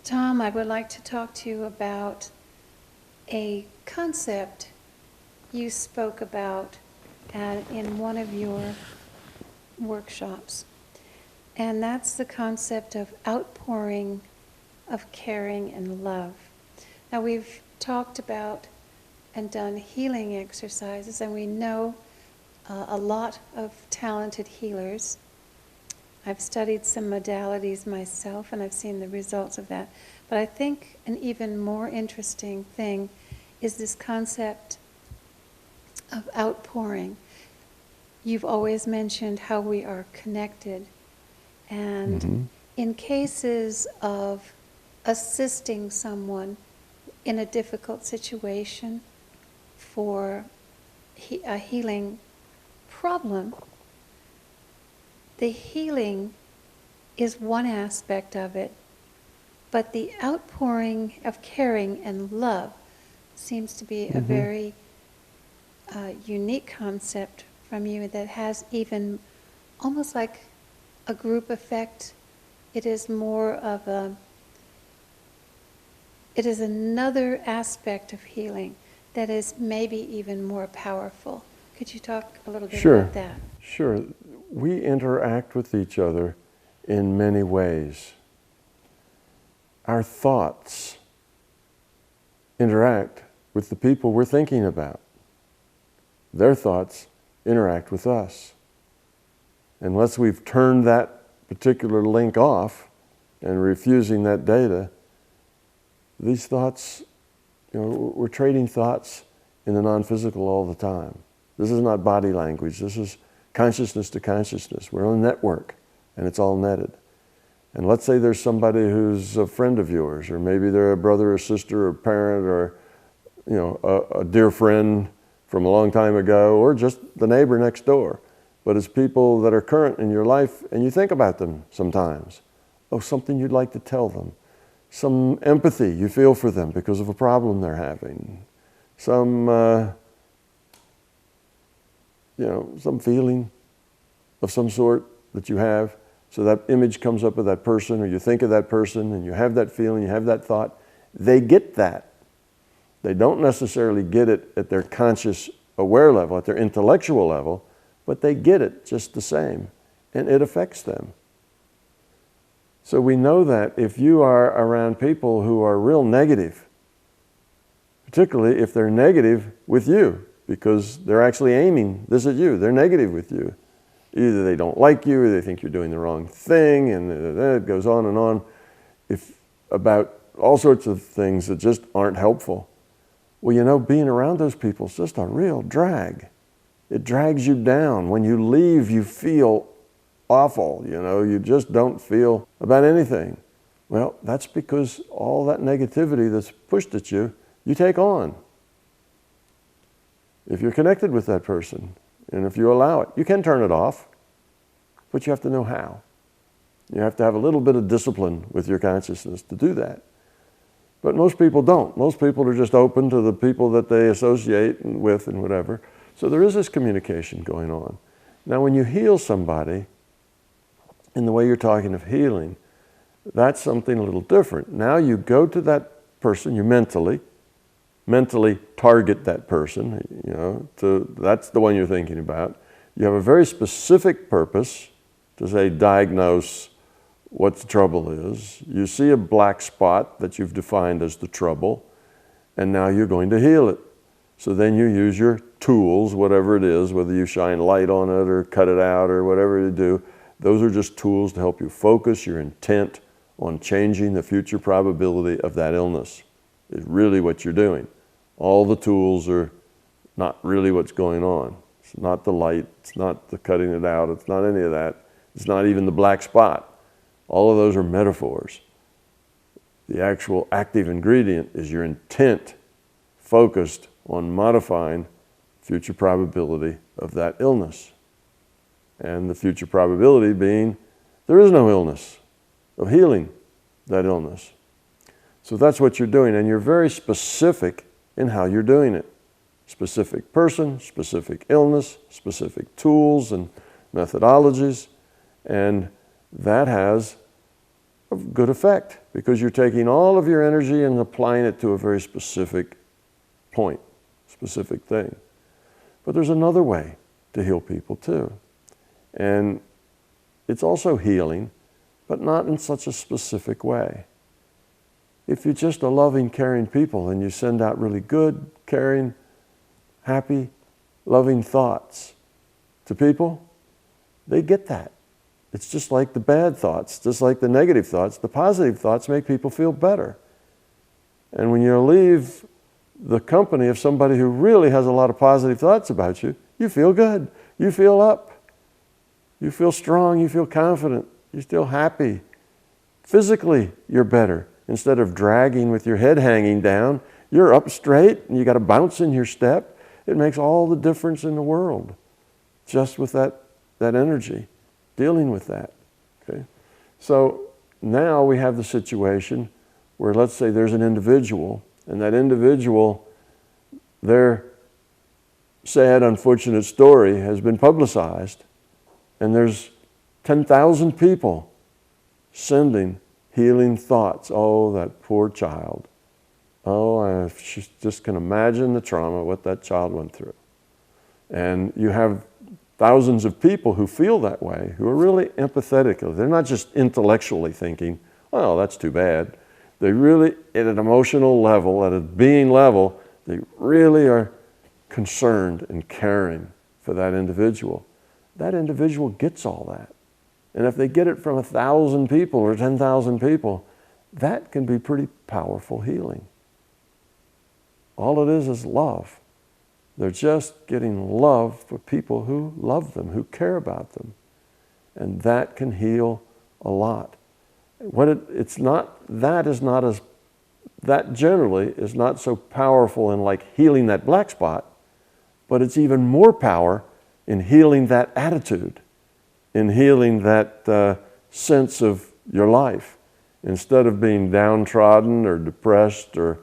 Tom, I would like to talk to you about a concept you spoke about in one of your workshops, and that's the concept of outpouring of caring and love. Now, we've talked about and done healing exercises, and we know a lot of talented healers. I've studied some modalities myself, and I've seen the results of that. But I think an even more interesting thing is this concept of outpouring. You've always mentioned how we are connected. And in cases of assisting someone in a difficult situation for a healing problem, the healing is one aspect of it, but the outpouring of caring and love seems to be a very unique concept from you that has even almost like a group effect. It is more of it is another aspect of healing that is maybe even more powerful. Could you talk a little bit about that? Sure. We interact with each other in many ways. Our thoughts interact with the people we're thinking about. Their thoughts interact with us. Unless we've turned that particular link off and refusing that data, these thoughts, we're trading thoughts in the non-physical all the time. This is not body language. This is consciousness to consciousness. We're on a network, and it's all netted. And let's say there's somebody who's a friend of yours, or maybe they're a brother or sister or parent or a dear friend from a long time ago, or just the neighbor next door. But it's people that are current in your life, and you think about them sometimes. Oh, something you'd like to tell them. Some empathy you feel for them because of a problem they're having. Some feeling of some sort that you have. So that image comes up of that person, or you think of that person, and you have that feeling, you have that thought. They get that. They don't necessarily get it at their conscious aware level, at their intellectual level, but they get it just the same, and it affects them. So we know that if you are around people who are real negative, particularly if they're negative with you, because they're actually aiming this at you, they're negative with you. Either they don't like you, or they think you're doing the wrong thing, and then it goes on and on about all sorts of things that just aren't helpful. Well, being around those people is just a real drag. It drags you down. When you leave, you feel awful, you just don't feel about anything. Well, that's because all that negativity that's pushed at you, you take on. If you're connected with that person, and if you allow it, you can turn it off, but you have to know how. You have to have a little bit of discipline with your consciousness to do that. But most people don't. Most people are just open to the people that they associate with and whatever. So there is this communication going on. Now, when you heal somebody, in the way you're talking of healing, that's something a little different. Now you go to that person, you mentally target that person, that's the one you're thinking about. You have a very specific purpose to say, diagnose what the trouble is. You see a black spot that you've defined as the trouble, and now you're going to heal it. So then you use your tools, whatever it is, whether you shine light on it or cut it out or whatever you do. Those are just tools to help you focus your intent on changing the future probability of that illness. Is really what you're doing. All the tools are not really what's going on. It's not the light, it's not the cutting it out, it's not any of that. It's not even the black spot. All of those are metaphors. The actual active ingredient is your intent focused on modifying future probability of that illness. And the future probability being there is no illness, of healing that illness. So that's what you're doing, and you're very specific in how you're doing it. Specific person, specific illness, specific tools and methodologies, and that has of good effect, because you're taking all of your energy and applying it to a very specific point, specific thing. But there's another way to heal people too. And it's also healing, but not in such a specific way. If you're just a loving, caring people and you send out really good, caring, happy, loving thoughts to people, they get that. It's just like the bad thoughts, just like the negative thoughts. The positive thoughts make people feel better. And when you leave the company of somebody who really has a lot of positive thoughts about you, you feel good. You feel up. You feel strong. You feel confident. You feel happy. Physically, you're better. Instead of dragging with your head hanging down, you're up straight and you got a bounce in your step. It makes all the difference in the world just with that energy, dealing with that. Okay? So now we have the situation where, let's say there's an individual, and that individual, their sad, unfortunate story has been publicized, and there's 10,000 people sending healing thoughts. Oh, that poor child. Oh, I just can imagine the trauma, what that child went through. And you have thousands of people who feel that way, who are really empathetic. They're not just intellectually thinking, well, that's too bad. They really, at an emotional level, at a being level, they really are concerned and caring for that individual. That individual gets all that. And if they get it from 1,000 people or 10,000 people, that can be pretty powerful healing. All it is love. They're just getting love for people who love them, who care about them. And that can heal a lot. That generally is not so powerful in like healing that black spot, but it's even more power in healing that attitude, in healing that sense of your life. Instead of being downtrodden or depressed or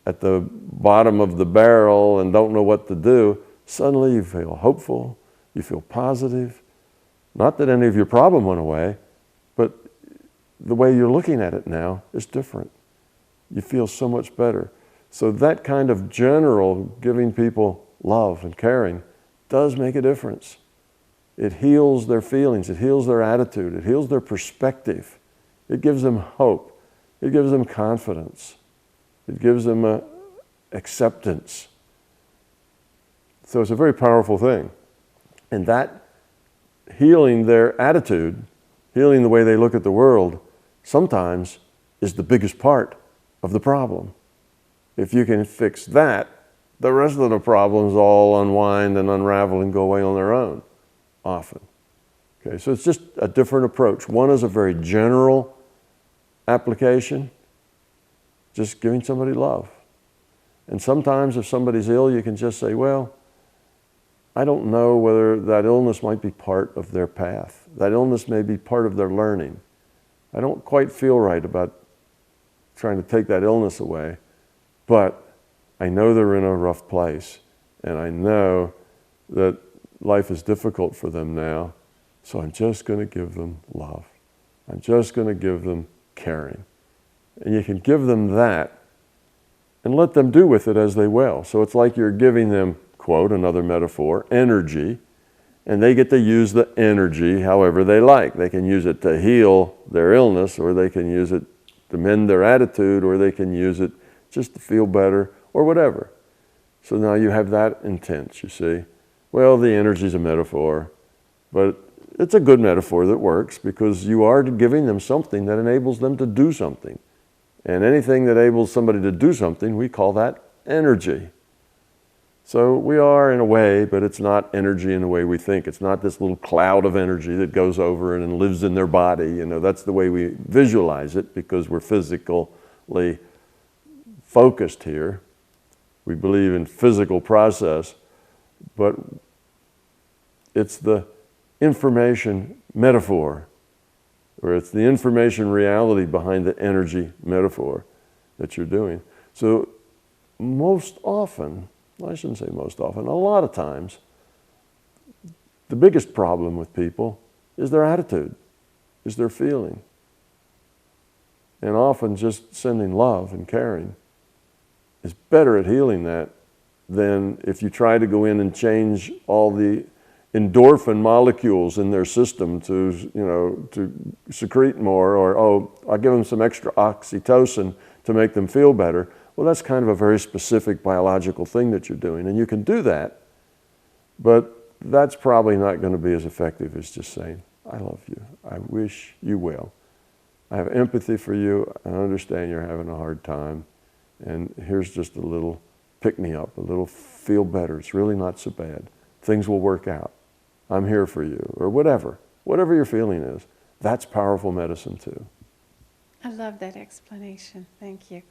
at the bottom of the barrel and don't know what to do, suddenly you feel hopeful, you feel positive. Not that any of your problem went away, but the way you're looking at it now is different. You feel so much better. So that kind of general giving people love and caring does make a difference. It heals their feelings, it heals their attitude, it heals their perspective. It gives them hope, it gives them confidence, it gives them acceptance. So it's a very powerful thing. And that healing their attitude, healing the way they look at the world, sometimes is the biggest part of the problem. If you can fix that, the rest of the problems all unwind and unravel and go away on their own, often. Okay, so it's just a different approach. One is a very general application, just giving somebody love. And sometimes if somebody's ill, you can just say, well, I don't know whether that illness might be part of their path. That illness may be part of their learning. I don't quite feel right about trying to take that illness away, but I know they're in a rough place, and I know that life is difficult for them now, so I'm just going to give them love. I'm just going to give them caring. And you can give them that and let them do with it as they will. So it's like you're giving them, quote, another metaphor, energy, and they get to use the energy however they like. They can use it to heal their illness, or they can use it to mend their attitude, or they can use it just to feel better, or whatever. So now you have that intent, you see. Well, the energy is a metaphor, but it's a good metaphor that works because you are giving them something that enables them to do something. And anything that enables somebody to do something, we call that energy. So we are in a way, but it's not energy in the way we think. It's not this little cloud of energy that goes over and lives in their body. You know, that's the way we visualize it because we're physically focused here. We believe in physical process, but it's the information metaphor, or it's the information reality behind the energy metaphor that you're doing. So most often, I shouldn't say most often, a lot of times, the biggest problem with people is their attitude, is their feeling. And often just sending love and caring is better at healing that than if you try to go in and change all the endorphin molecules in their system to, to secrete more, or, oh, I'll give them some extra oxytocin to make them feel better. Well, that's kind of a very specific biological thing that you're doing, and you can do that, but that's probably not going to be as effective as just saying, I love you, I wish you well. I have empathy for you, I understand you're having a hard time, and here's just a little pick-me-up, a little feel better. It's really not so bad. Things will work out. I'm here for you, or whatever your feeling is. That's powerful medicine too. I love that explanation. Thank you.